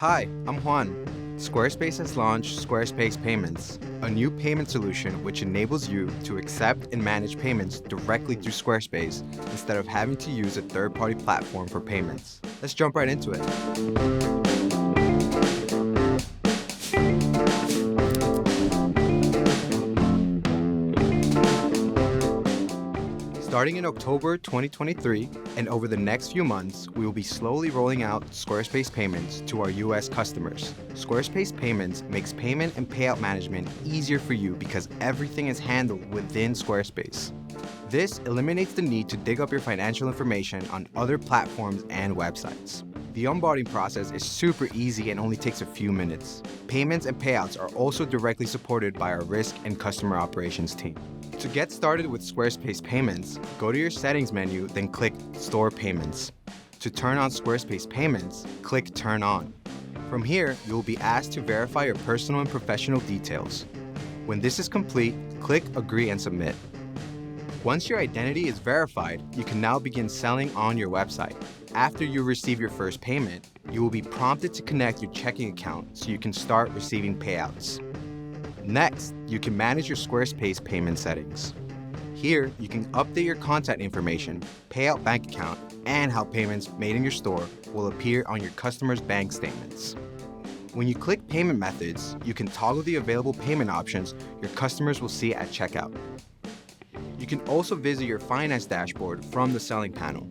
Hi, I'm Juan. Squarespace has launched Squarespace Payments, a new payment solution which enables you to accept and manage payments directly through Squarespace instead of having to use a third-party platform for payments. Let's jump right into it. Starting in October 2023 and over the next few months, we will be slowly rolling out Squarespace Payments to our US customers. Squarespace Payments makes payment and payout management easier for you because everything is handled within Squarespace. This eliminates the need to dig up your financial information on other platforms and websites. The onboarding process is super easy and only takes a few minutes. Payments and payouts are also directly supported by our risk and customer operations team. To get started with Squarespace Payments, go to your settings menu, then click Store Payments. To turn on Squarespace Payments, click Turn On. From here, you will be asked to verify your personal and professional details. When this is complete, click Agree and Submit. Once your identity is verified, you can now begin selling on your website. After you receive your first payment, you will be prompted to connect your checking account so you can start receiving payouts. Next, you can manage your Squarespace payment settings. Here, you can update your contact information, payout bank account, and how payments made in your store will appear on your customers' bank statements. When you click Payment Methods, you can toggle the available payment options your customers will see at checkout. You can also visit your finance dashboard from the Selling panel.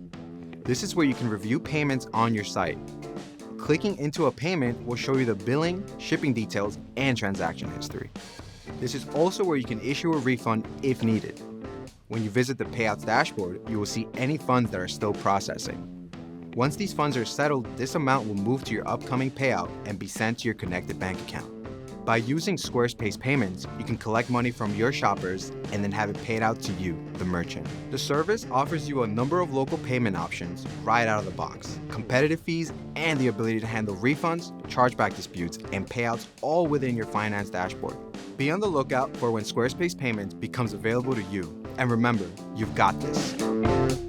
This is where you can review payments on your site. Clicking into a payment will show you the billing, shipping details, and transaction history. This is also where you can issue a refund if needed. When you visit the Payouts dashboard, you will see any funds that are still processing. Once these funds are settled, this amount will move to your upcoming payout and be sent to your connected bank account. By using Squarespace Payments, you can collect money from your shoppers and then have it paid out to you, the merchant. The service offers you a number of local payment options right out of the box, competitive fees, and the ability to handle refunds, chargeback disputes, and payouts all within your finance dashboard. Be on the lookout for when Squarespace Payments becomes available to you. And remember, you've got this.